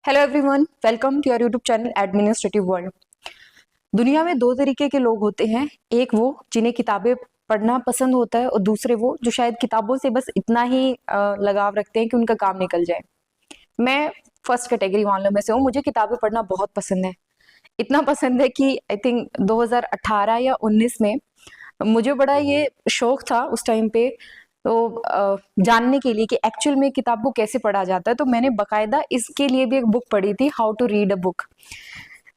Hello everyone, welcome to your YouTube channel administrative world. दुनिया में दो तरीके के लोग होते हैं। एक वो जिन्हें किताबें पढ़ना पसंद होता है और दूसरे वो जो शायद किताबों से बस इतना ही लगाव रखते हैं कि उनका काम निकल जाए। मैं फर्स्ट कैटेगरी वालों में से हूँ। मुझे किताबें पढ़ना बहुत पसंद है। इतना पसंद है कि आई थिंक 2018 या 19 में मुझे बड़ा ये शौक था उस टाइम पे, तो जानने के लिए कि एक्चुअल में किताब को कैसे पढ़ा जाता है। तो मैंने बकायदा इसके लिए भी एक बुक पढ़ी थी, how to read a book.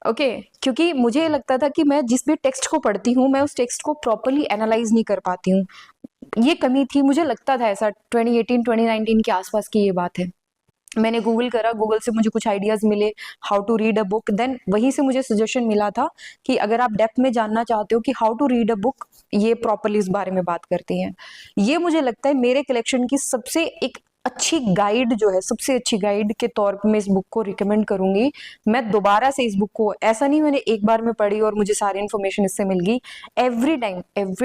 Okay, क्योंकि मुझे लगता था कि मैं जिस भी टेक्स्ट को पढ़ती हूँ मैं उस टेक्स्ट को प्रॉपरली एनालाइज नहीं कर पाती हूँ। ये कमी थी, मुझे लगता था ऐसा। 2018-2019 के आसपास की ये बात है। मैंने गूगल करा, गूगल से मुझे कुछ आइडियाज मिले how to read a book. Then वहीं से मुझे सजेशन मिला था कि अगर आप डेप्थ में जानना चाहते हो कि how to read a book, ये प्रॉपरली इस बारे में बात करती हैं। ये मुझे लगता है मेरे कलेक्शन की सबसे एक अच्छी गाइड जो है, सबसे अच्छी गाइड के तौर पे मैं इस बुक को रिकमेंड करूंगी। मैं दोबारा से इस बुक को, ऐसा नहीं मैंने एक बार में पढ़ी और मुझे सारी इन्फॉर्मेशन इससे मिल गई। एवरी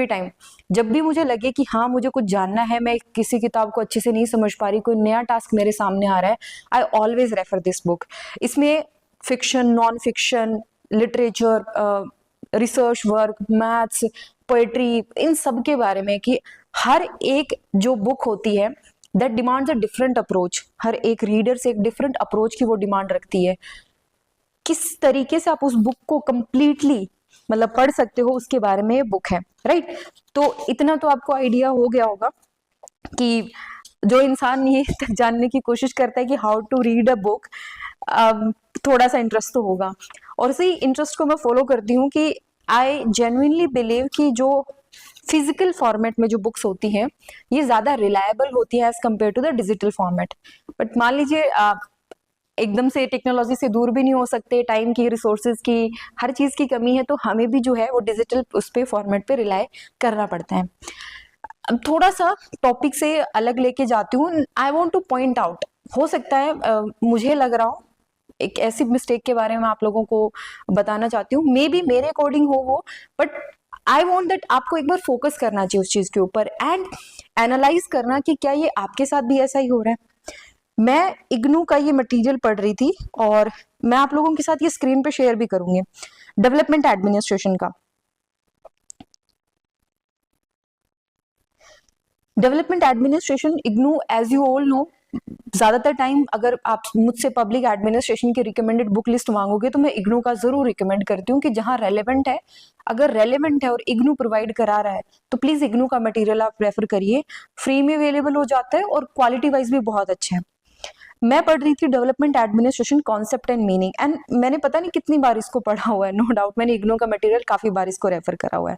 टाइम जब भी मुझे लगे कि हाँ मुझे कुछ जानना है, मैं किसी किताब को अच्छे से नहीं समझ पा रही, कोई नया टास्क मेरे सामने आ रहा है, I always refer this book. इसमें fiction, non fiction, literature, research work, maths, poetry, इन सब के बारे में कि हर एक जो बुक होती है that demands a different approach. हर एक रीडर से एक डिफरेंट अप्रोच की वो डिमांड रखती है। किस तरीके से आप उस बुक को कंप्लीटली मतलब पढ़ सकते हो, उसके बारे में ये बुक है, राइट। तो इतना तो आपको आइडिया हो गया होगा कि जो इंसान ये तक जानने की कोशिश करता है कि how to read a book, थोड़ा सा इंटरेस्ट तो होगा। और इसी इंटरेस्ट को मैं फॉलो करती हूँ कि आई जेन्युइनली बिलीव कि जो फिजिकल फॉर्मेट में जो बुक्स होती हैं ये ज्यादा रिलायबल होती है as compare to the digital format. But मान लीजिए एकदम से टेक्नोलॉजी से दूर भी नहीं हो सकते, टाइम की, रिसोर्सेज की, हर चीज की कमी है, तो हमें भी जो है वो डिजिटल उस पे फॉर्मेट पे रिलाय करना पड़ता है। अब थोड़ा सा टॉपिक से अलग लेके जाती हूँ। I want two point out, हो सकता है मुझे लग रहा हो एक ऐसी मिस्टेक के बारे में आप लोगों को बताना चाहती हूँ, मे बी मेरे अकॉर्डिंग हो वो, बट आई वॉन्ट दैट आपको एक बार फोकस करना चाहिए उस चीज के ऊपर एंड एनालाइज करना कि क्या ये आपके साथ भी ऐसा ही हो रहा है। मैं इग्नू का ये मटेरियल पढ़ रही थी और मैं आप लोगों के साथ ये स्क्रीन पे शेयर भी करूंगी, डेवलपमेंट एडमिनिस्ट्रेशन का। Development administration IGNOU, as you all know, ज्यादातर टाइम अगर आप मुझसे पब्लिक एडमिनिस्ट्रेशन की रिकमेंडेड बुक लिस्ट मांगोगे तो मैं इग्नू का जरूर रिकमेंड करती हूँ कि जहां रेलेवेंट है, अगर रेलेवेंट है और इग्नू प्रोवाइड करा रहा है तो प्लीज इग्नू का मटेरियल आप रेफर करिए। फ्री में अवेलेबल हो जाता है और क्वालिटी वाइज भी बहुत अच्छा है। मैं पढ़ रही थी development administration concept and meaning, and मैंने पता नहीं कितनी बार इसको पढ़ा हुआ है। नो डाउट मैंने इग्नू का मटेरियल काफी बार इसको रेफर करा हुआ है।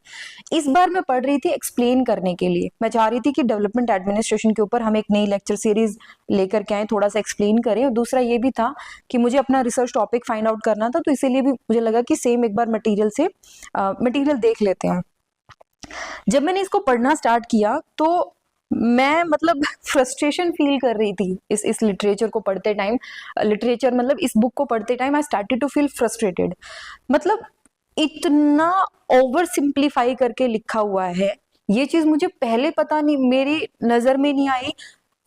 इस बार मैं पढ़ रही थी एक्सप्लेन करने के लिए। मैं चाह रही थी कि डेवलपमेंट एडमिनिस्ट्रेशन के ऊपर हम एक नई लेक्चर सीरीज लेकर के आए, थोड़ा सा एक्सप्लेन करें। और दूसरा ये भी था कि मुझे अपना रिसर्च टॉपिक फाइंड आउट करना था, तो इसीलिए भी मुझे लगा कि सेम एक बार मटेरियल से मटेरियल देख लेते हैं। जब मैंने इसको पढ़ना स्टार्ट किया तो मैं मतलब फ्रस्ट्रेशन फील कर रही थी इस लिटरेचर को पढ़ते टाइम। लिटरेचर मतलब इस बुक को पढ़ते time I started to feel frustrated. मतलब इतना ओवर सिंप्लीफाई करके लिखा हुआ है, ये चीज मुझे पहले पता नहीं, मेरी नजर में नहीं आई।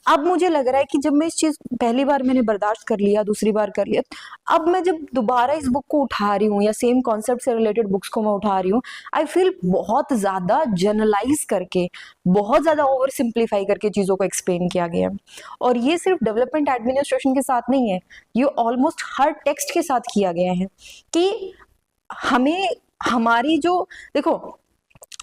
अब मुझे लग रहा है कि जब मैं इस चीज पहली बार मैंने बर्दाश्त कर लिया, दूसरी बार कर लिया, अब मैं जब दोबारा इस बुक को उठा रही हूँ या सेम कॉन्सेप्ट से रिलेटेड बुक्स को मैं उठा रही हूँ, आई फील बहुत ज्यादा जनरलाइज करके, बहुत ज्यादा ओवर सिंप्लीफाई करके चीजों को एक्सप्लेन किया गया है। और ये सिर्फ डेवलपमेंट एडमिनिस्ट्रेशन के साथ नहीं है, ये ऑलमोस्ट हर टेक्स्ट के साथ किया गया है कि हमें हमारी जो, देखो,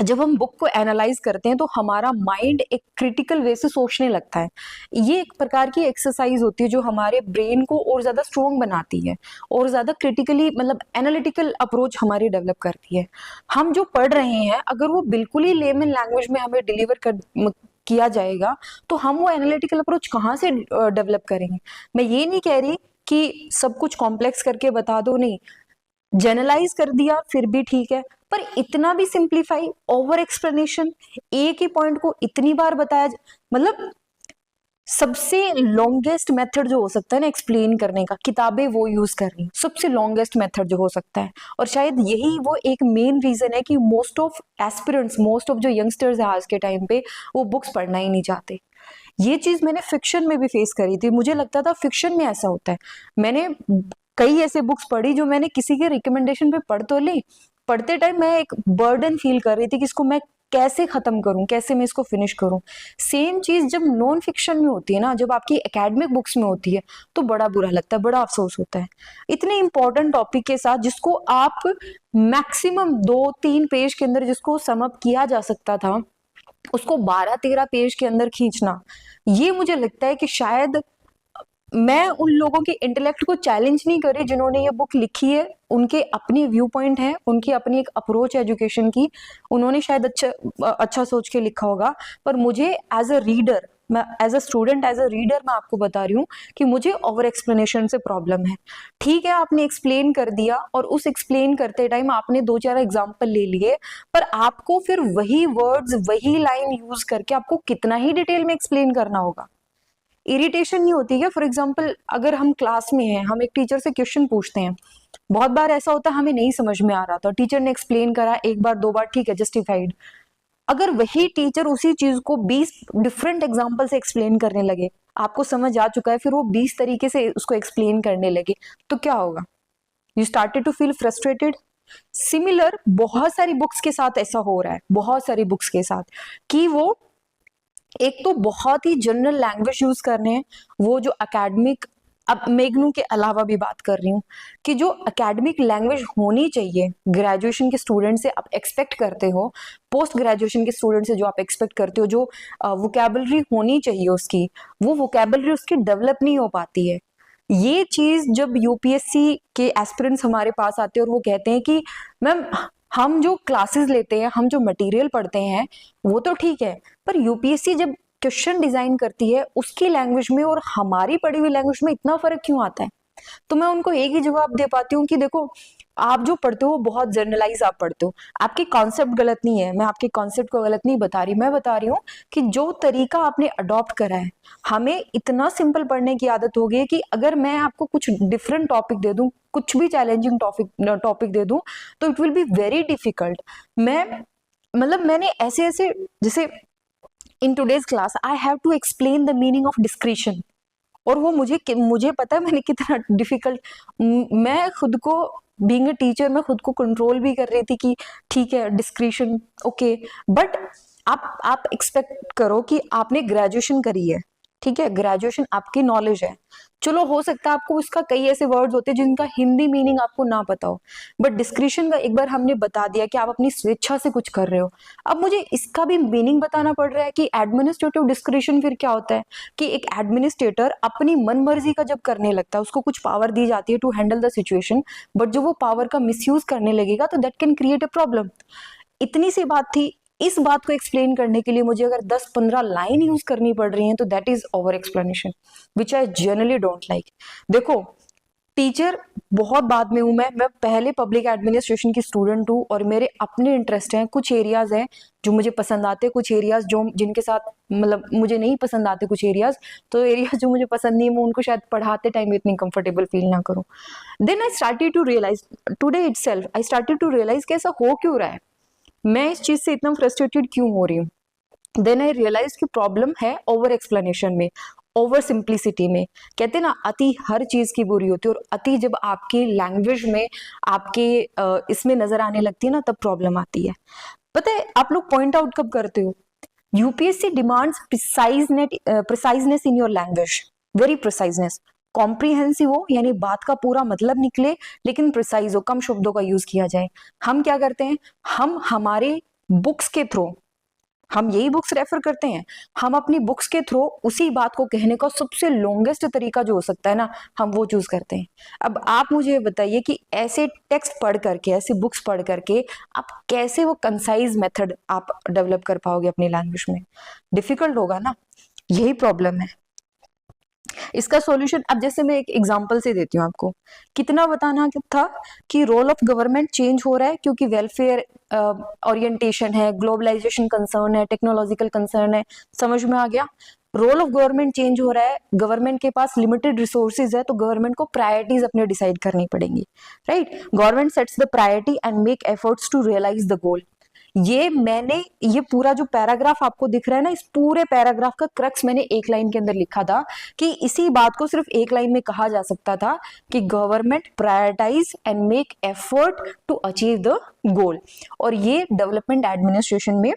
जब हम बुक को एनालाइज करते हैं तो हमारा माइंड एक क्रिटिकल वे से सोचने लगता है। ये एक प्रकार की एक्सरसाइज होती है जो हमारे ब्रेन को और ज्यादा स्ट्रोंग बनाती है और ज्यादा क्रिटिकली मतलब एनालिटिकल अप्रोच हमारी डेवलप करती है। हम जो पढ़ रहे हैं अगर वो बिल्कुल ही लेमन लैंग्वेज में हमें डिलीवर कर किया जाएगा तो हम वो एनालिटिकल अप्रोच कहाँ से डेवलप करेंगे। मैं ये नहीं कह रही कि सब कुछ कॉम्प्लेक्स करके बता दो, नहीं, जनरलाइज कर दिया फिर भी ठीक है, पर इतना भी सिंप्लीफाई, ओवर एक्सप्लेनेशन, एक ही पॉइंट को इतनी बार बताया, मतलब सबसे लॉन्गेस्ट मेथड जो हो सकता है ना एक्सप्लेन करने का, किताबें वो यूज कर रही, सबसे लॉन्गेस्ट मेथड जो हो सकता है। और शायद यही वो एक मेन रीजन है कि most of aspirants, most of जो यंगस्टर्स है आज के टाइम पे, वो बुक्स पढ़ना ही नहीं चाहते। ये चीज मैंने फिक्शन में भी फेस करी थी। मुझे लगता था फिक्शन में ऐसा होता है। मैंने कई ऐसे बुक्स पढ़ी जो मैंने किसी के रिकमेंडेशन पे पढ़ तो ली, पढ़ते टाइम मैं एक बर्डन फील कर रही थी कि इसको मैं कैसे खत्म करूं, कैसे मैं इसको फिनिश करूं। सेम चीज जब नॉन फिक्शन में होती है ना, जब आपकी एकेडमिक बुक्स में होती है, तो बड़ा बुरा लगता है, बड़ा अफसोस होता है। इतने इंपॉर्टेंट टॉपिक के साथ जिसको आप मैक्सिमम 2-3 पेज के अंदर जिसको सम अप किया जा सकता था, उसको 12-13 पेज के अंदर खींचना, ये मुझे लगता है कि शायद मैं उन लोगों के इंटेलेक्ट को चैलेंज नहीं कर रही जिन्होंने ये बुक लिखी है। उनके अपने व्यू पॉइंट है, उनकी अपनी एक अप्रोच है एजुकेशन की, उन्होंने शायद अच्छा सोच के लिखा होगा। पर मुझे एज अ रीडर, मैं as a student, as a reader मैं आपको बता रही हूँ कि मुझे ओवर एक्सप्लेनेशन से प्रॉब्लम है। ठीक है, आपने एक्सप्लेन कर दिया और उस एक्सप्लेन करते टाइम आपने 2-4 एग्जाम्पल ले लिए, पर आपको फिर वही वर्ड्स, वही लाइन यूज करके आपको कितना ही डिटेल में एक्सप्लेन करना होगा। इरिटेशन नहीं होती है? फॉर एग्जाम्पल, अगर हम क्लास में हैं, हम एक टीचर से क्वेश्चन पूछते हैं, बहुत बार ऐसा होता है हमें नहीं समझ में आ रहा था, टीचर ने एक्सप्लेन करा 1 बार 2 बार, ठीक है, जस्टिफाइड। अगर वही टीचर उसी चीज को 20 डिफरेंट एग्जाम्पल से एक्सप्लेन करने लगे, आपको समझ आ चुका है, फिर वो 20 तरीके से उसको एक्सप्लेन करने लगे, तो क्या होगा? You started to feel frustrated. Similar बहुत सारी बुक्स के साथ ऐसा हो रहा है, बहुत सारी बुक्स के साथ, कि वो एक तो बहुत ही जनरल लैंग्वेज यूज कर रहे हैं, वो जो एकेडमिक, अब मेगनू के अलावा भी बात कर रही हूँ, कि जो एकेडमिक लैंग्वेज होनी चाहिए ग्रेजुएशन के स्टूडेंट से आप एक्सपेक्ट करते हो, पोस्ट ग्रेजुएशन के स्टूडेंट से जो आप एक्सपेक्ट करते हो, जो वोकेबलरी होनी चाहिए उसकी, वो वोकेबलरी उसकी डेवलप नहीं हो पाती है। ये चीज जब यूपीएससी के एस्पिरेंट्स हमारे पास आते हैं और वो कहते हैं कि मैम, हम जो क्लासेस लेते हैं, हम जो मटेरियल पढ़ते हैं, वो तो ठीक है, पर यूपीएससी जब क्वेश्चन डिजाइन करती है उसकी लैंग्वेज में और हमारी पढ़ी हुई लैंग्वेज में इतना फर्क क्यों आता है? तो मैं उनको एक ही जवाब दे पाती हूँ कि देखो, आप जो पढ़ते हो बहुत जनरलाइज आप पढ़ते हो, आपके कॉन्सेप्ट गलत नहीं है, मैं आपके कॉन्सेप्ट को गलत नहीं बता रही, मैं बता रही हूँ कि जो तरीका आपने अडॉप्ट करा है, हमें इतना सिंपल पढ़ने की आदत हो गई है कि अगर मैं आपको कुछ डिफरेंट टॉपिक दे दूं, कुछ भी चैलेंजिंग टॉपिक दे दूं, तो it will be very difficult. मैं मतलब मैंने ऐसे ऐसे, जैसे in today's class I have to explain the meaning of discretion, और वो मुझे पता है मैंने कितना डिफिकल्ट, मैं खुद को बीइंग अ टीचर मैं खुद को कंट्रोल भी कर रही थी कि ठीक है डिस्क्रिशन ओके, बट आप एक्सपेक्ट करो कि आपने ग्रेजुएशन करी है, ठीक है, ग्रेजुएशन आपकी नॉलेज है, चलो हो सकता है आपको उसका कई ऐसे वर्ड्स होते हैं जिनका हिंदी मीनिंग आपको ना पता हो, बट डिस्क्रिशन का एक बार हमने बता दिया कि आप अपनी स्वेच्छा से कुछ कर रहे हो, अब मुझे इसका भी मीनिंग बताना पड़ रहा है कि एडमिनिस्ट्रेटिव डिस्क्रिशन फिर क्या होता है, कि एक एडमिनिस्ट्रेटर अपनी मन मर्जी का जब करने लगता है, उसको कुछ पावर दी जाती है to handle the situation, but जो वो पावर का मिसयूज करने लगेगा तो that can create a problem. इतनी सी बात थी, इस बात को एक्सप्लेन करने के लिए मुझे अगर 10-15 लाइन यूज करनी पड़ रही हैं, तो that is over explanation which I generally don't like. देखो, टीचर बहुत बाद में हूं मैं पहले पब्लिक एडमिनिस्ट्रेशन की स्टूडेंट हूँ, और मेरे अपने इंटरेस्ट हैं, कुछ एरियाज हैं जो मुझे पसंद आते हैं, कुछ एरियाज जो जिनके साथ मतलब मुझे नहीं पसंद आते, कुछ एरियाज, तो एरियाज जो मुझे पसंद नहीं है मैं उनको शायद पढ़ाते टाइम इतनी कंफर्टेबल फील ना करूं। Then I started to realise today itself, I started to realise कि ऐसा हो क्यों रहा है, मैं इस चीज से इतना फ्रस्ट्रेटेड क्यों हो रही हूँ। देन आई रियलाइज कि प्रॉब्लम है ओवर एक्सप्लेनेशन में, ओवर सिंप्लिसिटी में। कहते ना, अति हर चीज की बुरी होती है, और अति जब आपकी लैंग्वेज में, आपके इसमें नजर आने लगती है ना, तब प्रॉब्लम आती है। पता है आप लोग पॉइंट आउट कब करते हो? UPSC demands preciseness in your language, very preciseness, comprehensive हो, यानी बात का पूरा मतलब निकले, लेकिन प्रिसाइज हो, कम शब्दों का यूज किया जाए। हम क्या करते हैं, हम हमारे बुक्स के थ्रू, हम यही बुक्स रेफर करते हैं, हम अपनी बुक्स के थ्रू उसी बात को कहने का सबसे लॉन्गेस्ट तरीका जो हो सकता है ना, हम वो चूज करते हैं। अब आप मुझे बताइए कि ऐसे टेक्स्ट पढ़ करके, ऐसे बुक्स पढ़ करके आप कैसे वो कंसाइज मेथड आप डेवलप कर पाओगे अपनी लैंग्वेज में? डिफिकल्ट होगा ना, यही प्रॉब्लम है। इसका सॉल्यूशन अब जैसे मैं एक एग्जांपल से देती हूँ आपको, कितना बताना था कि रोल ऑफ गवर्नमेंट चेंज हो रहा है क्योंकि वेलफेयर ओरिएंटेशन है, ग्लोबलाइजेशन कंसर्न है, टेक्नोलॉजिकल कंसर्न है, समझ में आ गया? रोल ऑफ गवर्नमेंट चेंज हो रहा है, गवर्नमेंट के पास लिमिटेड रिसोर्सेज है, तो गवर्नमेंट को प्रायोरिटीज अपने डिसाइड करनी पड़ेंगी, right? Government sets the priority and make efforts to realise the goal. मैंने ये पूरा जो पैराग्राफ आपको दिख रहा है ना, इस पूरे पैराग्राफ का क्रक्स मैंने एक लाइन के अंदर लिखा था कि इसी बात को सिर्फ एक लाइन में कहा जा सकता था कि government prioritise and make effort to achieve the goal. और ये डेवलपमेंट एडमिनिस्ट्रेशन में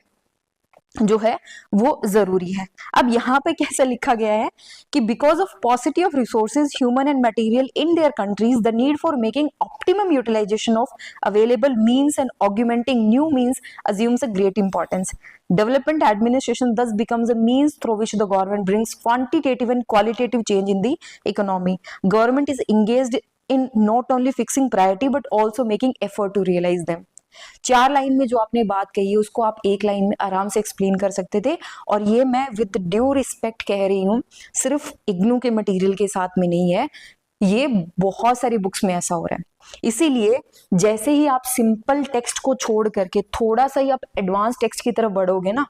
जो है वो जरूरी है। अब यहाँ पे कैसे लिखा गया है कि because of paucity of resources human and material in their countries the need for making optimum utilisation of available means and augmenting new means assumes a great importance. Development administration thus becomes a means through which the government brings quantitative and qualitative change in the economy. Government is engaged in not only fixing priority but also making effort to realize them. 4 line में जो आपने बात कही है उसको आप एक line में आराम से एक्सप्लेन कर सकते थे, और ये मैं विद ड्यू रिस्पेक्ट कह रही हूँ, सिर्फ इग्नू के मटेरियल के साथ में नहीं है, ये बहुत सारी बुक्स में ऐसा हो रहा है। इसीलिए जैसे ही आप सिंपल टेक्स्ट को छोड़ करके थोड़ा सा ही आप एडवांस टेक्स्ट की तरफ बढ़ोगे ना,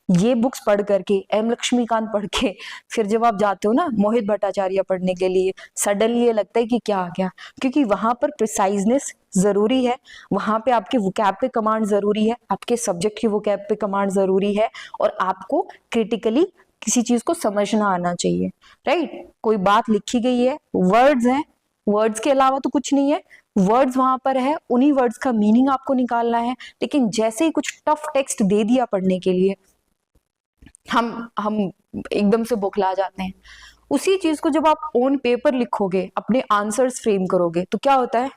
ये बुक्स पढ़ करके, एम लक्ष्मीकांत पढ़ के, फिर जब आप जाते हो ना मोहित भट्टाचार्य पढ़ने के लिए, सडनली ये लगता है कि क्या आ गया, क्योंकि वहां पर प्रिसाइजनेस जरूरी है, वहां पे आपके वोकैब पे कमांड जरूरी है, आपके सब्जेक्ट की वोकैब पे कमांड जरूरी है, और आपको क्रिटिकली किसी चीज को समझना आना चाहिए, राइट। कोई बात लिखी गई है, वर्ड्स हैं, वर्ड्स के अलावा तो कुछ नहीं है, वर्ड्स वहां पर है, उन्हीं वर्ड्स का मीनिंग आपको निकालना है। लेकिन जैसे ही कुछ टफ टेक्स्ट दे दिया पढ़ने के लिए, हम एकदम से बौखला जाते हैं। उसी चीज को जब आप ऑन पेपर लिखोगे, अपने आंसर्स फ्रेम करोगे, तो क्या होता है,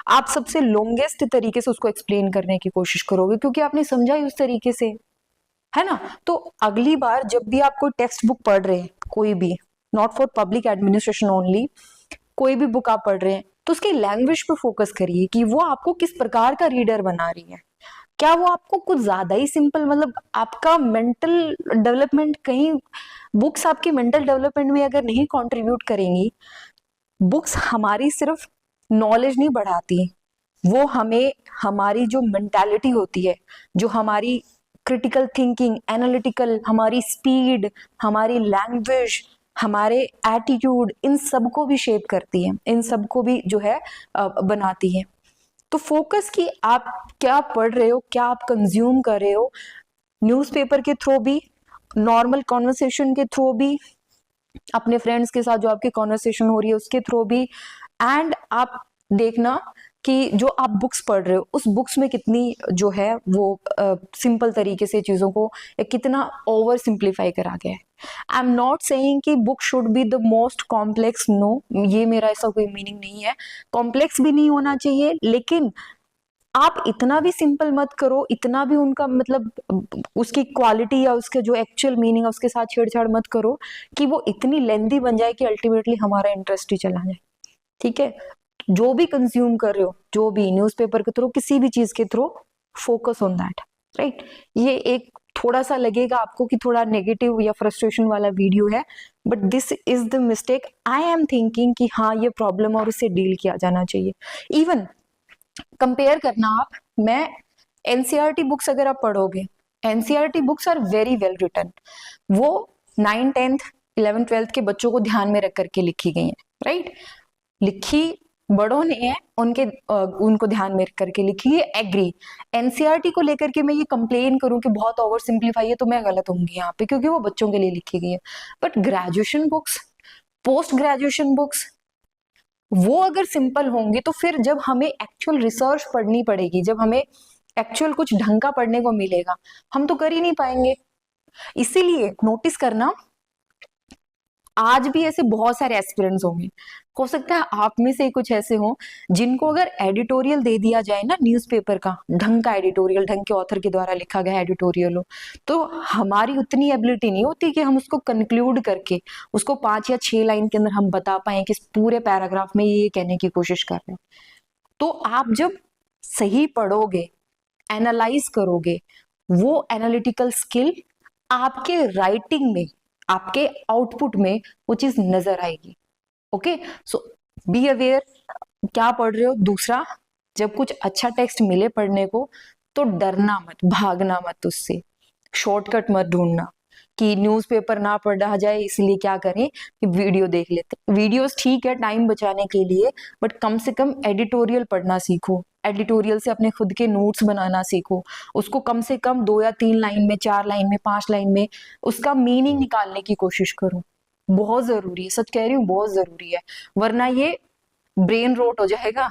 आप सबसे लॉन्गेस्ट तरीके से उसको एक्सप्लेन करने की कोशिश करोगे, क्योंकि आपने समझा ही उस तरीके से, है ना। तो अगली बार जब भी आप कोई टेक्स्ट बुक पढ़ रहे हैं, कोई भी, not for public administration only, कोई भी बुक आप पढ़ रहे हैं, तो उसकी लैंग्वेज पे फोकस करिए कि वो आपको किस प्रकार का रीडर बना रही है। क्या वो आपको कुछ ज्यादा ही सिंपल, मतलब आपका मेंटल डेवलपमेंट, कहीं बुक्स आपके मेंटल डेवलपमेंट में अगर नहीं कंट्रीब्यूट करेंगी, बुक्स हमारी सिर्फ नॉलेज नहीं बढ़ाती, वो हमें हमारी जो मेंटालिटी होती है, जो हमारी क्रिटिकल थिंकिंग, एनालिटिकल, हमारी स्पीड, हमारी लैंग्वेज, हमारे एटीट्यूड, इन सबको भी शेप करती है, इन सबको भी जो है बनाती है। तो फोकस कि आप क्या पढ़ रहे हो, क्या आप कंज्यूम कर रहे हो, न्यूज़पेपर के थ्रू भी, नॉर्मल कॉन्वर्सेशन के थ्रू भी, अपने फ्रेंड्स के साथ जो आपकी कॉन्वर्सेशन हो रही है उसके थ्रू भी, एंड आप देखना कि जो आप बुक्स पढ़ रहे हो उस बुक्स में कितनी जो है वो सिंपल तरीके से चीजों को कितना ओवर सिंप्लीफाई करा गया है। आई एम नॉट सेइंग कि book should be the most complex, no, ये मेरा ऐसा कोई मीनिंग नहीं है, कॉम्प्लेक्स भी नहीं होना चाहिए, लेकिन आप इतना भी सिंपल मत करो, इतना भी उनका मतलब उसकी क्वालिटी या उसके जो एक्चुअल मीनिंग है उसके साथ छेड़छाड़ मत करो कि वो इतनी लेंथी बन जाए कि अल्टीमेटली हमारा इंटरेस्ट ही चला जाए। ठीक है, जो भी कंज्यूम कर रहे हो, जो भी न्यूज़पेपर के थ्रू, किसी भी चीज के through, focus on that, right. ये एक थोड़ा सा लगेगा आपको कि थोड़ा नेगेटिव या फ्रस्ट्रेशन वाला वीडियो है, but this is the mistake I am thinking कि हाँ ये प्रॉब्लम और उससे डील किया जाना चाहिए। इवन कंपेयर करना आप, मैं एनसीईआरटी बुक्स अगर आप पढ़ोगे, NCERT books are very well written, वो 9, 10th, 11th, 12th के बच्चों को ध्यान में रख करके लिखी गई है, राइट। लिखी बड़ों ने है, उनको ध्यान में रख करके लिखी है, एग्री। एनसीईआरटी को लेकर के मैं ये कंप्लेन करूं कि बहुत ओवर सिंप्लीफाई है, तो मैं गलत होंगी यहाँ पे, क्योंकि वो बच्चों के लिए लिखी गई है। But graduation books, post graduation books, वो अगर सिंपल होंगी तो फिर जब हमें एक्चुअल रिसर्च पढ़नी पड़ेगी, जब हमें एक्चुअल कुछ ढंग का पढ़ने को मिलेगा, हम तो कर ही नहीं पाएंगे। इसीलिए नोटिस करना, आज भी ऐसे बहुत सारे एस्पिरेंट्स होंगे, हो सकता है आप में से कुछ ऐसे हो जिनको अगर एडिटोरियल दे दिया जाए ना न्यूज़पेपर का, ढंग का एडिटोरियल, ढंग के ऑथर के द्वारा लिखा गया एडिटोरियल हो, तो हमारी उतनी एबिलिटी नहीं होती कि हम उसको कंक्लूड करके उसको 5 या 6 लाइन के अंदर हम बता पाए कि पूरे पैराग्राफ में ये कहने की कोशिश कर रहे हैं। तो आप जब सही पढ़ोगे, एनालाइज करोगे, वो एनालिटिकल स्किल आपके राइटिंग में, आपके आउटपुट में वो चीज नजर आएगी। ओके, सो बी अवेयर क्या पढ़ रहे हो। दूसरा, जब कुछ अच्छा टेक्स्ट मिले पढ़ने को तो डरना मत, भागना मत उससे, शॉर्टकट मत ढूंढना कि न्यूज़पेपर ना पढ़ा जाए इसलिए क्या करें कि वीडियो देख लेते। वीडियोस ठीक है टाइम बचाने के लिए, बट कम से कम एडिटोरियल पढ़ना सीखो, एडिटोरियल से अपने खुद के नोट्स बनाना सीखो, उसको कम से कम 2 या 3 लाइन में, 4 लाइन में, 5 लाइन में उसका मीनिंग निकालने की कोशिश करो। बहुत जरूरी है, सच कह रही हूँ, बहुत जरूरी है, वरना ये ब्रेन रोट हो जाएगा।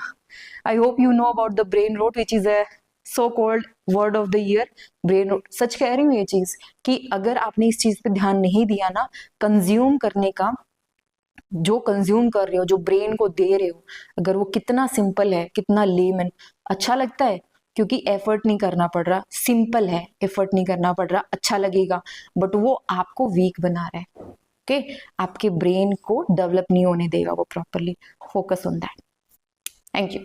I hope you know about the brain rot which is a so called word of the year, brain rot. सच कह रही हूँ ये चीज कि अगर आपने इस चीज पे ध्यान नहीं दिया ना, कंज्यूम करने का, जो कंज्यूम कर रहे हो, जो ब्रेन को दे रहे हो, अगर वो कितना सिंपल है, कितना लेमन, अच्छा लगता है क्योंकि एफर्ट नहीं करना पड़ रहा, सिंपल है, एफर्ट नहीं करना पड़ रहा, अच्छा लगेगा, बट वो आपको वीक बना रहा है। ओके, आपके ब्रेन को डेवलप नहीं होने देगा वो properly. Focus on that. Thank you.